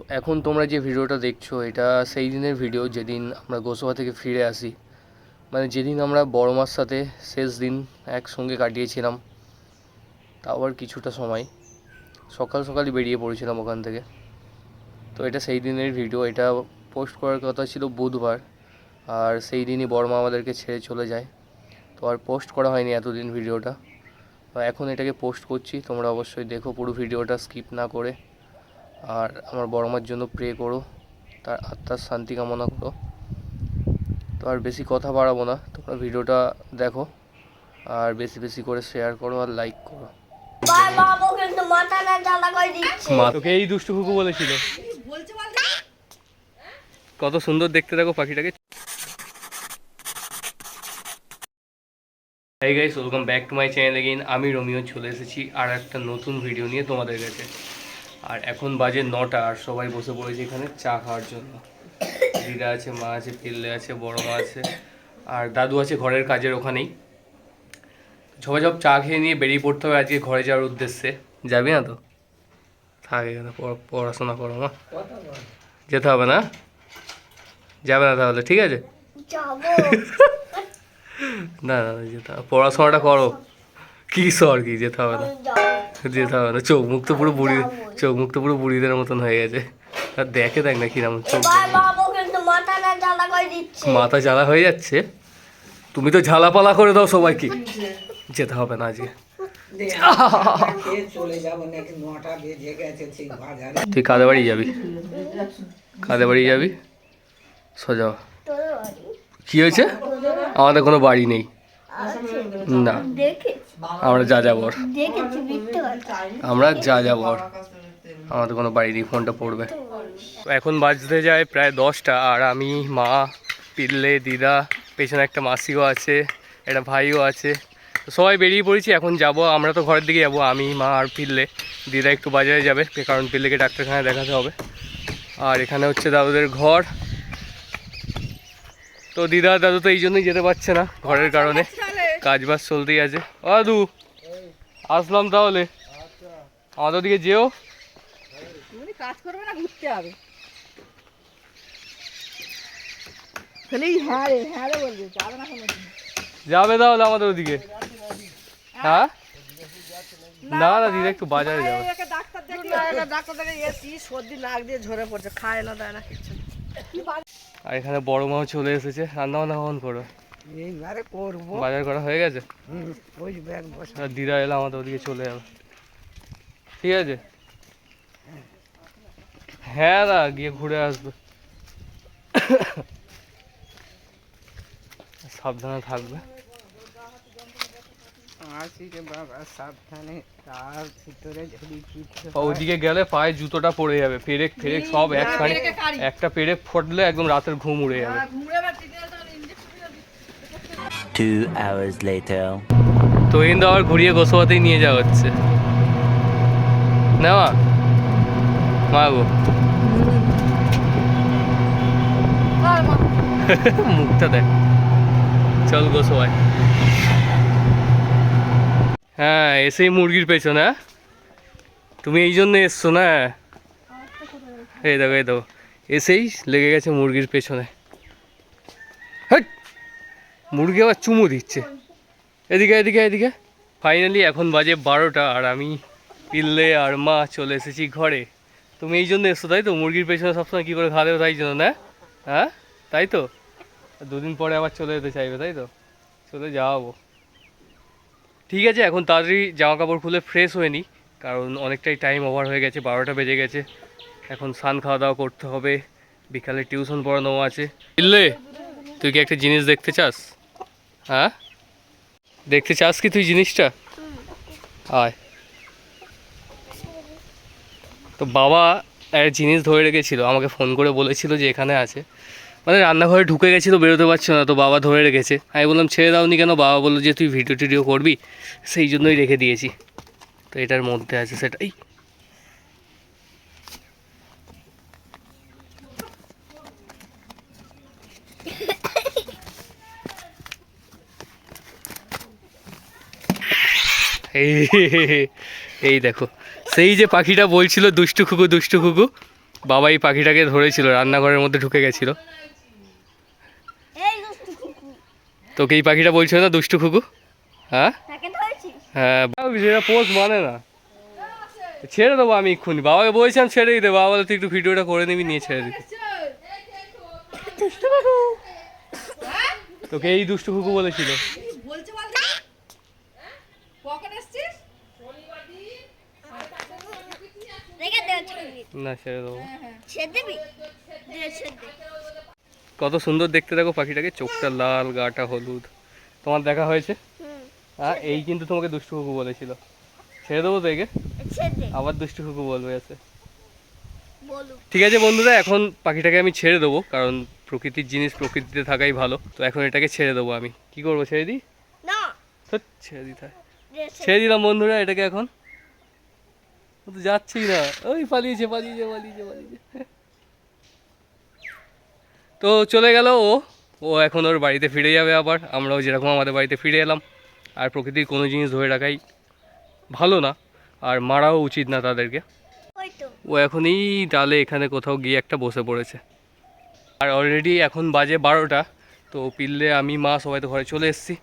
এখন তোমরা যে ভিডিওটা দেখছো এটা সেই দিনের ভিডিও যেদিন আমরা গোসবা থেকে ফিরে আসি, মানে যেদিন আমরা বড় মার সাথে শেষ দিন একসঙ্গে কাটিয়েছিলাম। তাও আবার কিছুটা সময় সকাল সকালই বেরিয়ে পড়েছিলাম ওখান থেকে। তো এটা সেই দিনের ভিডিও। এটা পোস্ট করার কথা ছিল বুধবার, আর সেই দিনই বড় মা আমাদেরকে ছেড়ে চলে যায়। তো আর পোস্ট করা হয়নি এতদিন ভিডিওটা। তো এখন এটাকে পোস্ট করছি, তোমরা অবশ্যই দেখো পুরো ভিডিওটা স্কিপ না করে। আর আমার বড় মার জন্য প্রে করো, তার আত্মার শান্তি কামনা করো। তো আর বেশি কথা বাড়াবো না, তোমরা ভিডিওটা দেখো আর বেশি বেশি করে শেয়ার করো আর লাইক করো। মা তোকে এই দুষ্টু কুকু বলেছিল, কত সুন্দর দেখতে দেখো পাখিটাকে। Hi guys, welcome back to my channel again. আমি রোমিও চলে এসেছি আর একটা নতুন ভিডিও নিয়ে তোমাদের কাছে। আর এখন বাজে 9টা, আর সবাই বসে পড়েছে এখানে চা খাওয়ার জন্য। দিদা আছে, মা আছে, পিল্লে আছে, বড় মা আছে, আর দাদু আছে ঘরের কাজের ওখানেই। সবাই সব চা খেয়ে নিয়ে বেরিয়ে পড়তে হবে আজকে ঘরে যাওয়ার উদ্দেশ্যে। যাবি না তো? থাক এখানে, পড়াশোনা করো। মা যেতে হবে না? যাবে না তাহলে? ঠিক আছে, না না যেতে হবে, পড়াশোনাটা করো। কি সর কি, যেতে হবে না, যেতে হবে না। চোখ মুখ তো পুরো বুড়িদের মতন হয়ে গেছে। আর দেখ না কিরম চোখ, মাথা জ্বালা হয়ে যাচ্ছে। তুমি তো ঝালাপালা করে দাও সবাইকে। যেতে হবে না আজকে। তুই কাদের বাড়ি যাবি? কাদের বাড়ি যাবি? সোজা। কি হয়েছে? আমাদের কোনো বাড়ি নেই না, আমরা যা যাবর, আমাদের কোনো বাড়ি নেই। ফোনটা পড়বে। এখন বাজতে যায় প্রায় 10টা, আর আমি, মা, পিল্লে, দিদা, পেছনে একটা মাসিও আছে, একটা ভাইও আছে। সবাই বেরিয়ে পড়েছি, এখন যাব। আমরা তো ঘরের দিকে যাবো, আমি, মা আর পিল্লে। দিদা একটু বাজারে যাবে, কারণ পিল্লেকে ডাক্তারখানায় দেখাতে হবে। আর এখানে হচ্ছে দাদুদের ঘর। তো দিদা দাদু তো এই জন্যই যেতে পারছে না, ঘরের কারণে, কাজ বাজ চলতেই আছে। ও দাদু, আসলাম তাহলে, আমাদের ওদিকে যেও। কাজ করবে না, ঘুরতে হবে। যাবে তাহলে আমাদের ওদিকে? হ্যাঁ না না, দিদা একটু বাজারে যাবে। ডাক্তার দেখে এসি, সর্দি নাক দিয়ে ঝরে পড়ছে, খায় না দেয় না কিছু। আর এখানে বড় মাও চলে এসেছে। রান্না বান্না কখন করো? এইবারে করবো। বাজার করা হয়ে গেছে? ওই ব্যাগ বসে। আর দিদা এলে আমাদের ওদিকে চলে যাবে, ঠিক আছে? হ্যাঁ না, গিয়ে ঘুরে আসবে। সাবধানে থাকবে। সাবধানে, তার ভিতরে ওইদিকে গেলে পায়ে জুতোটা পড়ে যাবে, পেরেক ফেরেক সব একখানে, একটা পেরেক ফুটলে একদম রাতের ঘুম উড়ে যাবে। 2 hours later. তো কিন্তু আবার ঘুরিয়ে গোসবাতেই নিয়ে যাওয়া হচ্ছে না মা গো। মুখটা দেখ। চল গোসবাই। হ্যাঁ, এসেই মুরগির পেছনে। হ্যাঁ, তুমি এই জন্য এসছো না? এই দেখো এসেই লেগে গেছে মুরগির পেছনে। হ্যাঁ, মুরগি আবার চুমু দিচ্ছে। এদিকে। ফাইনালি এখন বাজে 12টা, আর আমি, পিল্লে আর মা চলে এসেছি ঘরে। তুমি এই জন্য এসছো তাই তো? মুরগির পেছনে সবসময় কী করে খাওয়া দেবে তাই জন্য না? হ্যাঁ তাই তো। 2 দিন পরে আবার চলে যেতে চাইবে তাই তো? চলে যাবো, ঠিক আছে। এখন তাড়াতাড়ি জামা কাপড় খুলে ফ্রেশ হয়ে নিই, কারণ অনেকটাই টাইম ওভার হয়ে গেছে, 12টা বেজে গেছে। এখন স্নান খাওয়া দাওয়া করতে হবে, বিকালে টিউশন পড়ানো আছে। পিল্লে, তুই কি একটা জিনিস দেখতে চাস? হ্যাঁ, দেখতে চাস কি তুই জিনিসটা? আয়। তো বাবা একটা জিনিস ধরে রেখেছিল, আমাকে ফোন করে বলেছিল যে এখানে আছে, মানে রান্নাঘরে ঢুকে গেছিলো, বেরোতে পারছিল না, তো বাবা ধরে রেখেছে। আমি বললাম ছেড়ে দাওনি কেন? বাবা বললো যে তুই ভিডিও টিডিও করবি, সেই জন্যই রেখে দিয়েছি। তো এটার মধ্যে আছে সেটাই। এই দেখো, সেই যে পাখিটা বলছিল দুষ্টু খুকু, বাবা এই পাখিটাকে ধরেছিল, রান্নাঘরের মধ্যে ঢুকে গেছিল। এই দুষ্টু কুকু তোকে এই পাখিটা বলছিল না দুষ্টু খুকু? হ্যাঁ তাকে ধরেছিস? হ্যাঁ, সেটা পোস্ট মানে না, ছেড়ে দেবো আমি এক্ষুনি। বাবাকে বলছিলাম ছেড়ে দিতে, বাবা বলে তুই একটু ভিডিওটা করে নিবি, নিয়ে ছেড়ে দিতে। দুষ্টু কুকু তোকে এই দুষ্টু খুকু বলেছিল। বলছে কখন এসছিস? রেখে দে ছবি না ছেড়ে দেবো। ছেড়ে দিবি দে ছেড়ে দে কত সুন্দর দেখতে দেখো পাখিটাকে, চোখটা লাল, গাটা হলুদ। তোমার দেখা হয়েছে? হ্যাঁ, এই কিন্তু তোমাকে দুষ্টু খুকু বলেছিল। ছেড়ে দেবো তো একে? ছেড়ে দে আবার দুষ্টু খুকু বলবে আছে। বলু ঠিক আছে বন্ধুরা, এখন পাখিটাকে আমি ছেড়ে দেবো, কারণ প্রকৃতির জিনিস প্রকৃতিতে থাকাই ভালো। তো এখন এটাকে ছেড়ে দেবো আমি। কি করবো, ছেড়ে দিই? না ধ্যাৎ, ছেড়ে দিতে হয়। দে ছেড়ে দিলাম বন্ধুরা এটাকে এখন। ও তো যাচ্ছেই না, ওই পালিয়েছে পালিয়েছে পালিয়েছে পালিয়েছে। তো চলে গেল ও। ও এখন ওর বাড়িতে ফিরে যাবে আবার, আমরাও যেরকম আমাদের বাড়িতে ফিরে এলাম। আর প্রকৃতির কোনো জিনিস ধরে রাখাই ভালো না, আর মারাও উচিত না তাদেরকে। ওই তো ও এখন এই ডালে এখানে কোথাও গিয়ে একটা বসে পড়েছে। আর অলরেডি এখন বাজে 12টা। তো পিল্লে, আমি, মা সবাই তো ঘরে চলে এসেছি।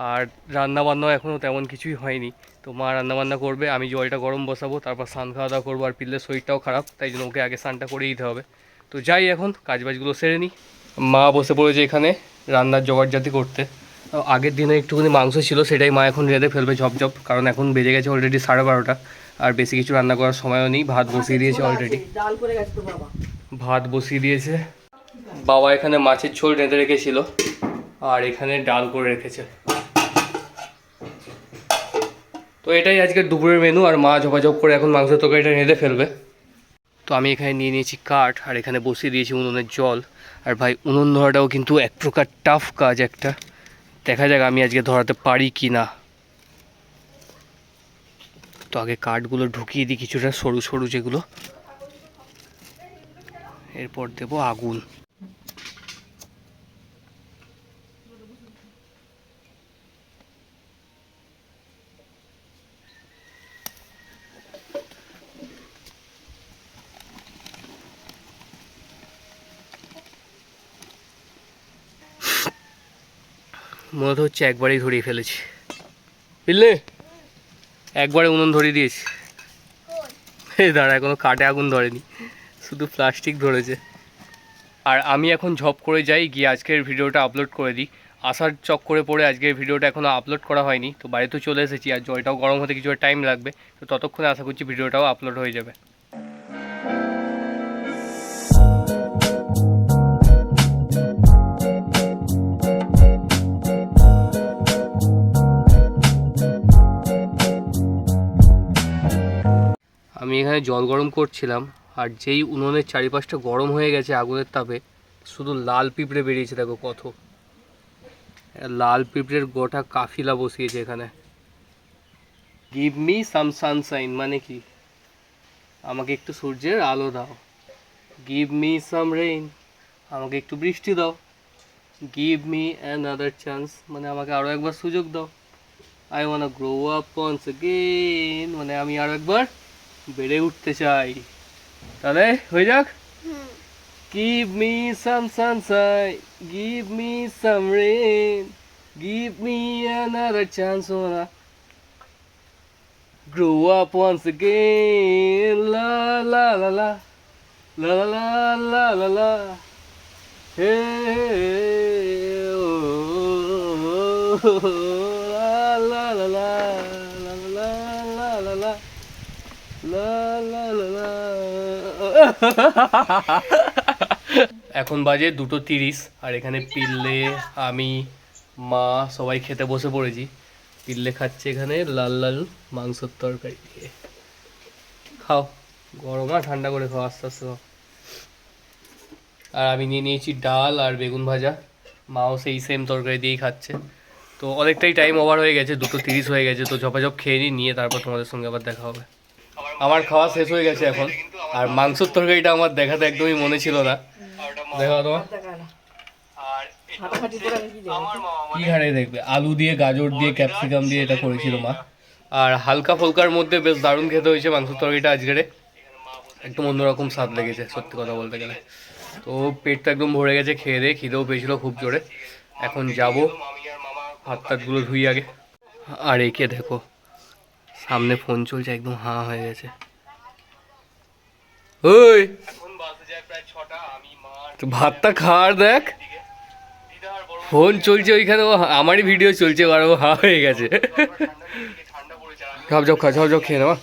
আর রান্নাবান্নাও এখনও তেমন কিছুই হয়নি। তো মা রান্নাবান্না করবে, আমি জলটা গরম বসাবো, তারপর স্নান খাওয়া দাওয়া করবো। আর পিল্লের শরীরটাও খারাপ, তাই জন্য ওকে আগে স্নানটা করেই দিতে হবে। তো যাই, এখন কাজবাজগুলো সেরে নিই। মা বসে পড়েছে এখানে রান্নার জোগাড়জাতি করতে। আগের দিনে একটুখানি মাংস ছিল, সেটাই মা এখন রেঁধে ফেলবে ঝপঝপ, কারণ এখন বেজে গেছে অলরেডি 12:30। আর বেশি কিছু রান্না করার সময়ও নেই। ভাত বসিয়ে দিয়েছে অলরেডি, ডাল করে গেছে তো বাবা। ভাত বসিয়ে দিয়েছে বাবা। এখানে মাছের ঝোল রেঁধে রেখেছিল, আর এখানে ডাল করে রেখেছে। তো এটাই আজকের দুপুরের মেনু। আর মা ঝপাঝপ করে এখন মাংসের তরকারিটা রেঁধে ফেলবে। তো আমি এখানে নিয়ে নিয়েছি কাঠ, আর এখানে বসিয়ে দিয়েছি উনুনের জল। আর ভাই, উনুন ধরাটাও কিন্তু এক প্রকার টাফ কাজ একটা। দেখা যাক আমি আজকে ধরাতে পারি কি না। তো আগে কাঠগুলো ঢুকিয়ে দিই কিছুটা, সরু সরু যেগুলো। এরপর দেবো আগুন। মনে তো হচ্ছে একবারেই ধরিয়ে ফেলেছি। বুঝলে, একবারে উনুন ধরিয়ে দিয়েছি। এই দাঁড়া, এখনো কাঠে আগুন ধরেনি, শুধু প্লাস্টিক ধরেছে। আর আমি এখন ঝপ করে যাই, গিয়ে আজকের ভিডিওটা আপলোড করে দিই। আসার চক্করে পড়ে আজকের ভিডিওটা এখনও আপলোড করা হয়নি। তো বাড়িতেও চলে এসেছি, আর জলটাও গরম হতে কিছু টাইম লাগবে। তো ততক্ষণে আশা করছি ভিডিওটাও আপলোড হয়ে যাবে। আমি এখানে জল গরম করছিলাম, আর যেই উনুনের চারিপাশটা গরম হয়ে গেছে আগুনের তাপে, শুধু লাল পিঁপড়ে বেরিয়েছে। দেখো কত লাল পিঁপড়ের গোটা কাফিলা বসিয়েছে এখানে। গিভ মি সাম সানশাইন মানে কি, আমাকে একটু সূর্যের আলো দাও। গিভ মি সাম রেইন, আমাকে একটু বৃষ্টি দাও। গিভ মি অ্যানাদার চান্স মানে আমাকে আরও একবার সুযোগ দাও। I wanna grow up once again মানে আমি আরও একবার বেড়ে উঠতে চাই। তাহলে হয়ে যাক। Give me some sunshine, give me some rain, give me another chance wanna grow up once again. La la la la, la la la la la la. Hey, oh, oh, oh, la la la la, la la la la la, la la la la. এখন বাজে 2:30, আর এখানে পিল্লে, আমি, মা সবাই খেতে বসে পড়েছি। পিল্লে খাচ্ছে এখানে লাল লাল মাংসের তরকারি দিয়ে। খাও, গরম আর ঠান্ডা করে খাও, আস্তে আস্তে খাও। আর আমি নিয়ে নিয়েছি ডাল আর বেগুন ভাজা, মাও সেই সেম তরকারি দিয়েই খাচ্ছে। তো অনেকটাই টাইম ওভার হয়ে গেছে, 2:30 হয়ে গেছে। তো ঝপাঝপ খেয়ে নিয়ে তারপর তোমাদের সঙ্গে আবার দেখা হবে। আমার খাওয়া শেষ হয়ে গেছে এখন। আর মাংসের তরকারিটা আমার দেখাতে একদমই মনে ছিল না। দেখা তোমার ফাটাফাটি করে আমি কি দেখবো? কি হারে দেখবে, আলু দিয়ে, গাজর দিয়ে, ক্যাপসিকাম দিয়ে এটা করেছিল মা। আর হালকা ফুলকার মধ্যে বেশ দারুণ খেতে হয়েছে মাংসের তরকারিটা আজকের। একদম অন্যরকম স্বাদ লেগেছে সত্যি কথা বলতে গেলে। তো পেটটা একদম ভরে গেছে খেয়ে দিয়ে, খিদেও পেয়েছিল খুব জোরে। এখন যাব হাত টাতগুলো ধুই আগে। আর একে দেখো সামনে ফোন চলছে, একদম হাঁ হয়ে গেছে। ওই তো ভাতটা খাওয়ার দেখ, ফোন চলছে ওইখানে, ও আমারই ভিডিও চলছে আর ও হা হয়ে গেছে। সব যাও খা, সব যাও খেয়ে নেওয়া।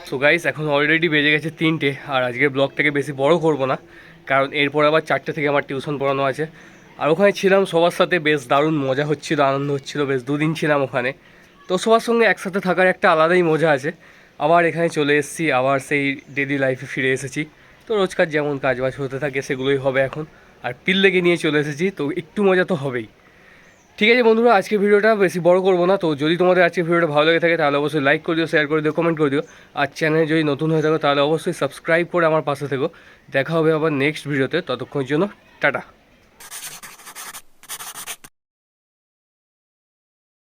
সো গাইস এখন অলরেডি বেজে গেছে 3টে, আর আজকের ব্লগটাকে বেশি বড় করব না, কারণ এরপর আবার 4টে থেকে আমার টিউশন পড়ানো আছে। আর ওখানে ছিলাম সবার সাথে, বেশ দারুণ মজা হচ্ছিল, আনন্দ হচ্ছিল, বেশ 2 দিন ছিলাম ওখানে। তো সবার সঙ্গে একসাথে থাকার একটা আলাদাই মজা আছে। আবার এখানে চলে এসেছি, আবার সেই ডেলি লাইফে ফিরে এসেছি। তো রোজকার যেমন কাজবাজ হতে থাকে সেগুলোই হবে এখন। আর পিল্লেকে নিয়ে চলে এসেছি, তো একটু মজা তো হবেই। ঠিক আছে বন্ধুরা, আজকে ভিডিওটা বেশি বড় করবো না। তো যদি তোমাদের আজকে ভিডিওটা ভালো লেগে থাকে তাহলে অবশ্যই লাইক করে দিও, শেয়ার করে দিও, কমেন্ট করে দিও। আর চ্যানেলে যদি নতুন হয়ে থাকো তাহলে অবশ্যই সাবস্ক্রাইব করে আমার পাশে থেকো। দেখা হবে আবার নেক্সট ভিডিওতে, ততক্ষণের জন্য টাটা।